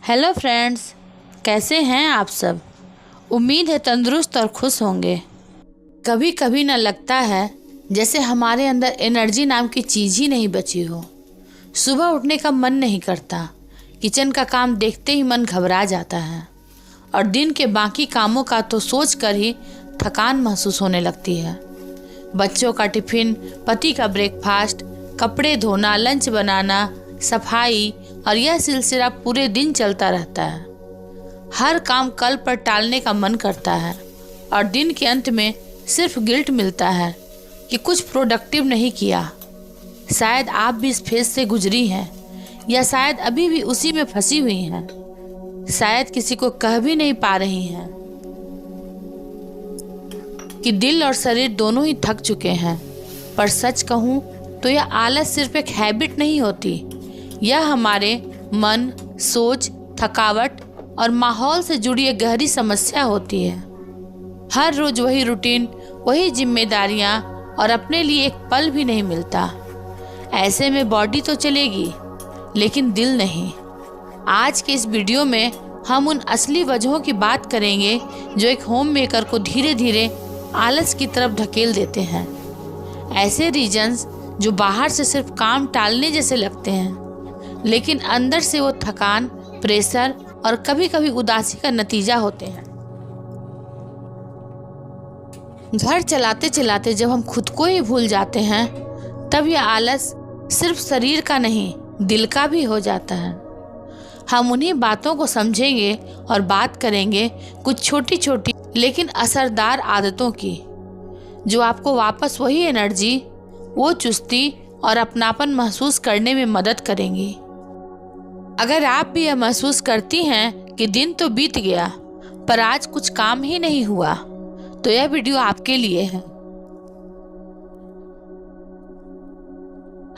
Hello friends, कैसे हैं आप सब। उम्मीद है तंदुरुस्त और खुश होंगे। कभी कभी ना लगता है जैसे हमारे अंदर एनर्जी नाम की चीज़ ही नहीं बची हो। सुबह उठने का मन नहीं करता, किचन का काम देखते ही मन घबरा जाता है और दिन के बाकी कामों का तो सोच कर ही थकान महसूस होने लगती है। बच्चों का टिफ़िन, पति का ब्रेकफास्ट, कपड़े धोना, लंच बनाना, सफाई और यह सिलसिला पूरे दिन चलता रहता है। हर काम कल पर टालने का मन करता है और दिन के अंत में सिर्फ गिल्ट मिलता है कि कुछ प्रोडक्टिव नहीं किया। शायद आप भी इस फेज से गुजरी हैं या शायद अभी भी उसी में फंसी हुई हैं। शायद किसी को कह भी नहीं पा रही हैं कि दिल और शरीर दोनों ही थक चुके हैं। पर सच कहूँ तो यह आलस सिर्फ एक हैबिट नहीं होती, यह हमारे मन, सोच, थकावट और माहौल से जुड़ी एक गहरी समस्या होती है। हर रोज वही रूटीन, वही जिम्मेदारियां और अपने लिए एक पल भी नहीं मिलता। ऐसे में बॉडी तो चलेगी लेकिन दिल नहीं। आज के इस वीडियो में हम उन असली वजहों की बात करेंगे जो एक होम मेकर को धीरे धीरे आलस की तरफ ढकेल देते हैं। ऐसे रीजंस जो बाहर से सिर्फ काम टालने जैसे लगते हैं लेकिन अंदर से वो थकान, प्रेशर और कभी कभी उदासी का नतीजा होते हैं। घर चलाते चलाते जब हम खुद को ही भूल जाते हैं तब यह आलस सिर्फ शरीर का नहीं, दिल का भी हो जाता है। हम उन्हीं बातों को समझेंगे और बात करेंगे कुछ छोटी छोटी लेकिन असरदार आदतों की, जो आपको वापस वही एनर्जी, वो चुस्ती और अपनापन महसूस करने में मदद करेंगी। अगर आप भी यह महसूस करती हैं कि दिन तो बीत गया पर आज कुछ काम ही नहीं हुआ, तो यह वीडियो आपके लिए है।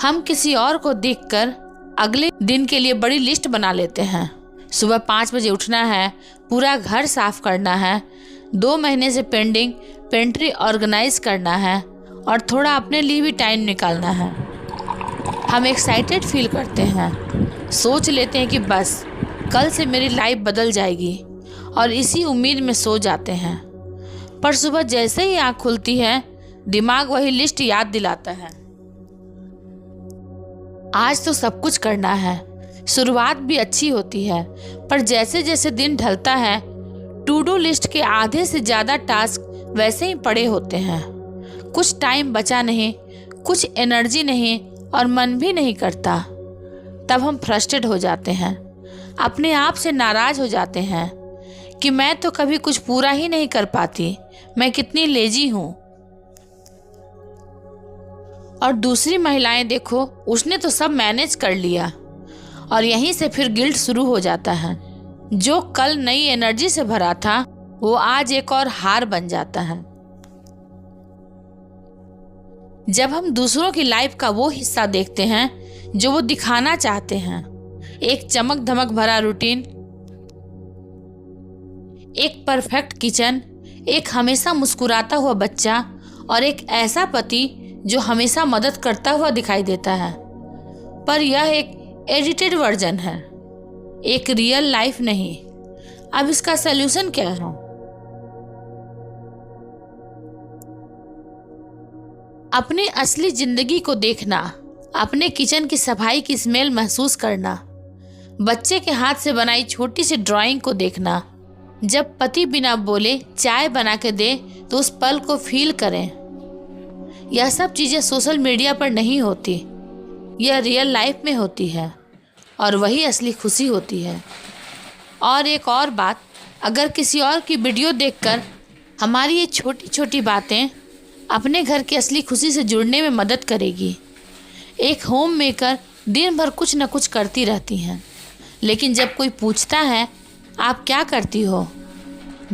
हम किसी और को देखकर अगले दिन के लिए बड़ी लिस्ट बना लेते हैं। सुबह 5 बजे उठना है, पूरा घर साफ करना है, 2 महीने से पेंडिंग पेंट्री ऑर्गेनाइज करना है और थोड़ा अपने लिए भी टाइम निकालना है। हम एक्साइटेड फील करते हैं, सोच लेते हैं कि बस कल से मेरी लाइफ बदल जाएगी और इसी उम्मीद में सो जाते हैं। पर सुबह जैसे ही आँख खुलती है दिमाग वही लिस्ट याद दिलाता है। आज तो सब कुछ करना है। शुरुआत भी अच्छी होती है पर जैसे जैसे दिन ढलता है टू डू लिस्ट के आधे से ज़्यादा टास्क वैसे ही पड़े होते हैं। कुछ टाइम बचा नहीं, कुछ एनर्जी नहीं और मन भी नहीं करता। तब हम फ्रस्ट्रेट हो जाते हैं, अपने आप से नाराज हो जाते हैं कि मैं तो कभी कुछ पूरा ही नहीं कर पाती, मैं कितनी लेजी हूँ। और दूसरी महिलाएं देखो, उसने तो सब मैनेज कर लिया। और यहीं से फिर गिल्ट शुरू हो जाता है। जो कल नई एनर्जी से भरा था वो आज एक और हार बन जाता है। जब हम दूसरों की लाइफ का वो हिस्सा देखते हैं जो वो दिखाना चाहते हैं, एक चमक धमक भरा रूटीन, एक परफेक्ट किचन, एक हमेशा मुस्कुराता हुआ बच्चा और एक ऐसा पति जो हमेशा मदद करता हुआ दिखाई देता है, पर यह एक एडिटेड वर्जन है, एक रियल लाइफ नहीं। अब इसका सलूशन क्या है? अपनी असली जिंदगी को देखना, अपने किचन की सफाई की स्मेल महसूस करना, बच्चे के हाथ से बनाई छोटी सी ड्राइंग को देखना, जब पति बिना बोले चाय बना के दे तो उस पल को फील करें। यह सब चीज़ें सोशल मीडिया पर नहीं होती, यह रियल लाइफ में होती है और वही असली खुशी होती है। और एक और बात, अगर किसी और की वीडियो देखकर हमारी ये छोटी छोटी बातें अपने घर की असली खुशी से जुड़ने में मदद करेगी। एक होम मेकर दिन भर कुछ न कुछ करती रहती हैं, लेकिन जब कोई पूछता है आप क्या करती हो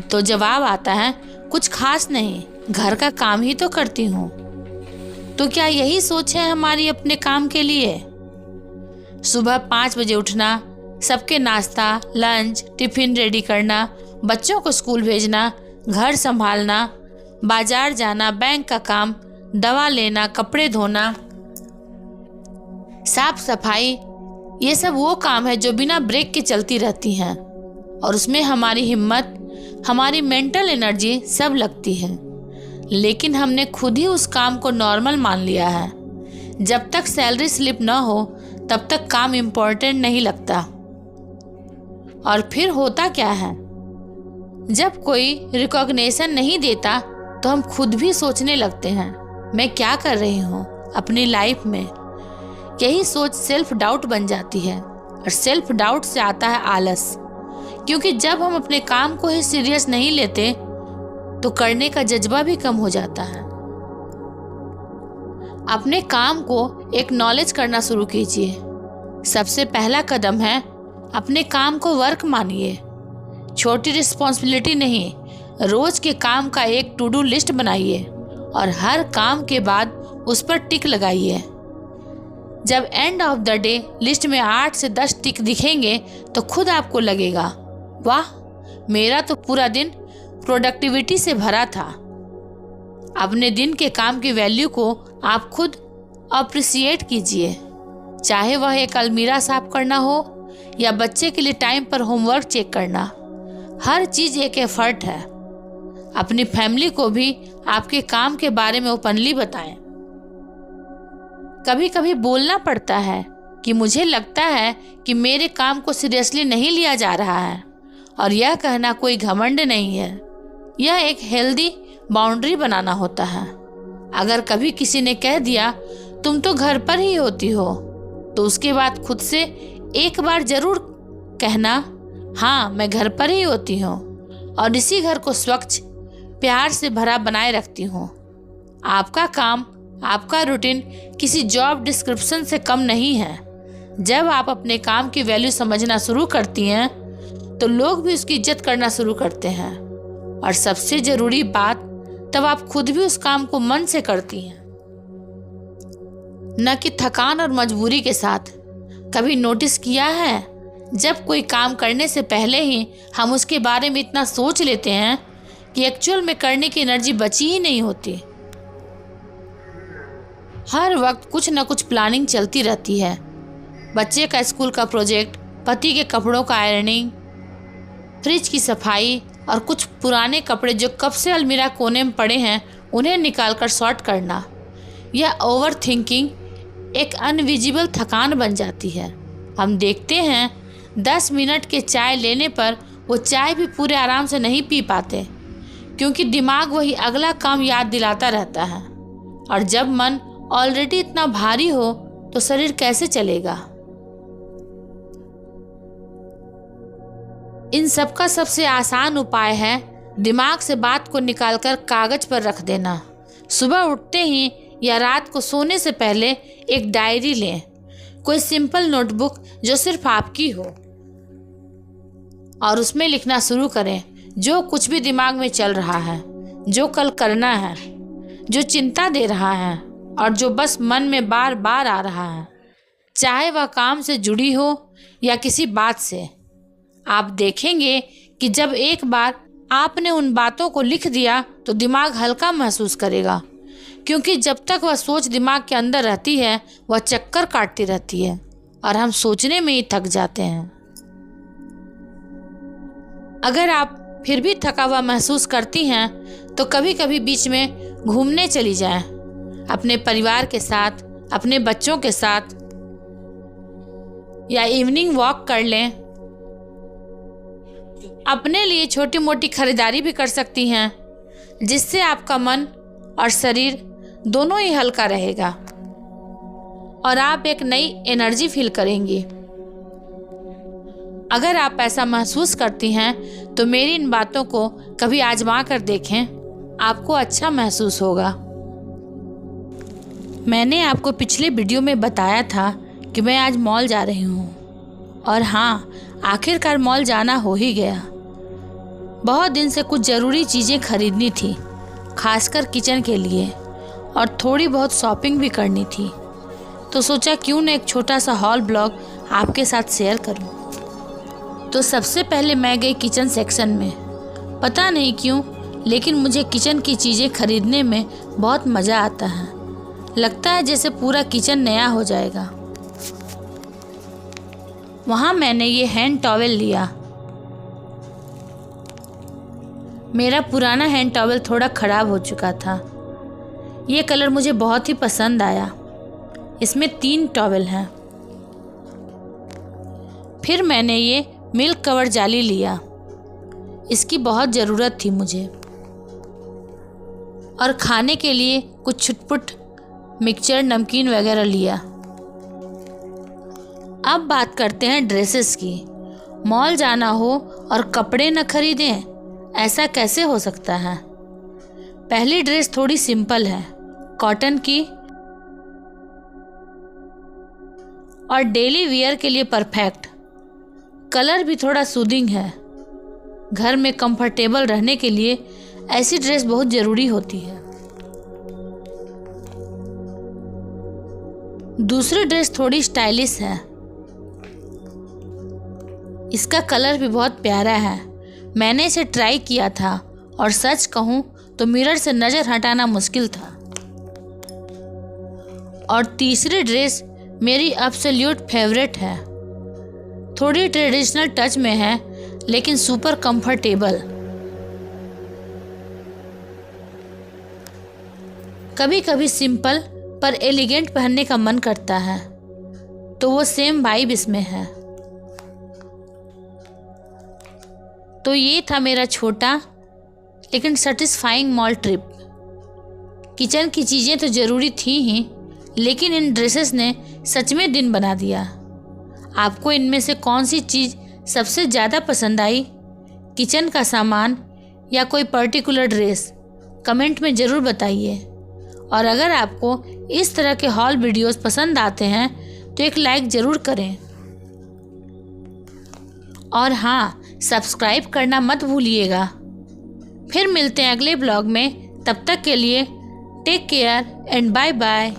तो जवाब आता है कुछ खास नहीं, घर का काम ही तो करती हूँ। तो क्या यही सोच है हमारी अपने काम के लिए? सुबह 5 बजे उठना, सबके नाश्ता, लंच, टिफ़िन रेडी करना, बच्चों को स्कूल भेजना, घर संभालना, बाजार जाना, बैंक का काम, दवा लेना, कपड़े धोना, साफ सफाई, ये सब वो काम है जो बिना ब्रेक के चलती रहती हैं और उसमें हमारी हिम्मत, हमारी मेंटल एनर्जी सब लगती है। लेकिन हमने खुद ही उस काम को नॉर्मल मान लिया है। जब तक सैलरी स्लिप ना हो तब तक काम इम्पोर्टेंट नहीं लगता। और फिर होता क्या है, जब कोई रिकॉग्निशन नहीं देता तो हम खुद भी सोचने लगते हैं मैं क्या कर रही हूँ अपनी लाइफ में। यही सोच सेल्फ डाउट बन जाती है और सेल्फ डाउट से आता है आलस, क्योंकि जब हम अपने काम को ही सीरियस नहीं लेते तो करने का जज्बा भी कम हो जाता है। अपने काम को एक्नॉलेज करना शुरू कीजिए। सबसे पहला कदम है अपने काम को वर्क मानिए। छोटी रिस्पॉन्सिबिलिटी नहीं, रोज के काम का एक टू डू लिस्ट बनाइए और हर काम के बाद उस पर टिक लगाइए। जब end of the day list में 8 से 10 टिक दिखेंगे तो खुद आपको लगेगा वाह, मेरा तो पूरा दिन प्रोडक्टिविटी से भरा था। अपने दिन के काम की वैल्यू को आप खुद अप्रिशिएट कीजिए, चाहे वह एक अलमीरा साफ करना हो या बच्चे के लिए टाइम पर होमवर्क चेक करना। हर चीज एक एफर्ट है। अपनी फैमिली को भी आपके काम के बारे में ओपनली बताएं। कभी कभी बोलना पड़ता है कि मुझे लगता है कि मेरे काम को सीरियसली नहीं लिया जा रहा है, और यह कहना कोई घमंड नहीं है, यह एक हेल्दी बाउंड्री बनाना होता है। अगर कभी किसी ने कह दिया तुम तो घर पर ही होती हो, तो उसके बाद खुद से एक बार जरूर कहना हाँ मैं घर पर ही होती हूँ और इसी घर को स्वच्छ प्यार से भरा बनाए रखती हूँ। आपका काम, आपका रूटीन किसी जॉब डिस्क्रिप्शन से कम नहीं है। जब आप अपने काम की वैल्यू समझना शुरू करती हैं तो लोग भी उसकी इज्जत करना शुरू करते हैं, और सबसे जरूरी बात, तब आप खुद भी उस काम को मन से करती हैं, न कि थकान और मजबूरी के साथ। कभी नोटिस किया है, जब कोई काम करने से पहले ही हम उसके बारे में इतना सोच लेते हैं कि एक्चुअल में करने की एनर्जी बची ही नहीं होती। हर वक्त कुछ न कुछ प्लानिंग चलती रहती है। बच्चे का स्कूल का प्रोजेक्ट, पति के कपड़ों का आयरनिंग, फ्रिज की सफाई और कुछ पुराने कपड़े जो कब से अलमीरा कोने में पड़े हैं उन्हें निकालकर सॉर्ट करना। यह ओवर थिंकिंग एक अनविजिबल थकान बन जाती है। हम देखते हैं 10 मिनट के चाय लेने पर वो चाय भी पूरे आराम से नहीं पी पाते, क्योंकि दिमाग वही अगला काम याद दिलाता रहता है। और जब मन ऑलरेडी इतना भारी हो तो शरीर कैसे चलेगा। इन सब का सबसे आसान उपाय है दिमाग से बात को निकालकर कागज पर रख देना। सुबह उठते ही या रात को सोने से पहले एक डायरी लें, कोई सिंपल नोटबुक जो सिर्फ आपकी हो, और उसमें लिखना शुरू करें जो कुछ भी दिमाग में चल रहा है, जो कल करना है, जो चिंता दे रहा है और जो बस मन में बार बार आ रहा है, चाहे वह काम से जुड़ी हो या किसी बात से। आप देखेंगे कि जब एक बार आपने उन बातों को लिख दिया तो दिमाग हल्का महसूस करेगा, क्योंकि जब तक वह सोच दिमाग के अंदर रहती है वह चक्कर काटती रहती है और हम सोचने में ही थक जाते हैं। अगर आप फिर भी थका हुआ महसूस करती हैं तो कभी कभी बीच में घूमने चली जाएं, अपने परिवार के साथ, अपने बच्चों के साथ, या इवनिंग वॉक कर लें। अपने लिए छोटी मोटी खरीदारी भी कर सकती हैं, जिससे आपका मन और शरीर दोनों ही हल्का रहेगा और आप एक नई एनर्जी फील करेंगी। अगर आप ऐसा महसूस करती हैं तो मेरी इन बातों को कभी आजमा कर देखें, आपको अच्छा महसूस होगा। मैंने आपको पिछले वीडियो में बताया था कि मैं आज मॉल जा रही हूँ, और हाँ, आखिरकार मॉल जाना हो ही गया। बहुत दिन से कुछ ज़रूरी चीज़ें खरीदनी थी, खासकर किचन के लिए, और थोड़ी बहुत शॉपिंग भी करनी थी, तो सोचा क्यों न एक छोटा सा हॉल ब्लॉग आपके साथ शेयर करूं। तो सबसे पहले मैं गई किचन सेक्शन में। पता नहीं क्यों, लेकिन मुझे किचन की चीज़ें खरीदने में बहुत मज़ा आता है। लगता है जैसे पूरा किचन नया हो जाएगा। वहाँ मैंने ये हैंड टॉवेल लिया। मेरा पुराना हैंड टॉवेल थोड़ा ख़राब हो चुका था। ये कलर मुझे बहुत ही पसंद आया। इसमें 3 टॉवेल हैं। फिर मैंने ये मिल्क कवर जाली लिया। इसकी बहुत ज़रूरत थी मुझे। और खाने के लिए कुछ छुटपुट मिक्सचर, नमकीन वगैरह लिया। अब बात करते हैं ड्रेसेस की। मॉल जाना हो और कपड़े न खरीदें, ऐसा कैसे हो सकता है। पहली ड्रेस थोड़ी सिंपल है, कॉटन की और डेली वियर के लिए परफेक्ट। कलर भी थोड़ा सूदिंग है। घर में कंफर्टेबल रहने के लिए ऐसी ड्रेस बहुत ज़रूरी होती है। दूसरी ड्रेस थोड़ी स्टाइलिश है। इसका कलर भी बहुत प्यारा है। मैंने इसे ट्राई किया था और सच कहूँ तो मिरर से नज़र हटाना मुश्किल था। और तीसरी ड्रेस मेरी एब्सोल्यूट फेवरेट है। थोड़ी ट्रेडिशनल टच में है लेकिन सुपर कंफर्टेबल। कभी कभी सिंपल पर एलिगेंट पहनने का मन करता है, तो वो सेम वाइब इसमें है। तो ये था मेरा छोटा लेकिन सेटिस्फाइंग मॉल ट्रिप। किचन की चीज़ें तो ज़रूरी थी ही, लेकिन इन ड्रेसेस ने सच में दिन बना दिया। आपको इनमें से कौन सी चीज़ सबसे ज़्यादा पसंद आई? किचन का सामान या कोई पर्टिकुलर ड्रेस? कमेंट में ज़रूर बताइए। और अगर आपको इस तरह के हॉल वीडियोस पसंद आते हैं तो एक लाइक ज़रूर करें। और हाँ, सब्सक्राइब करना मत भूलिएगा। फिर मिलते हैं अगले ब्लॉग में। तब तक के लिए take care and bye bye.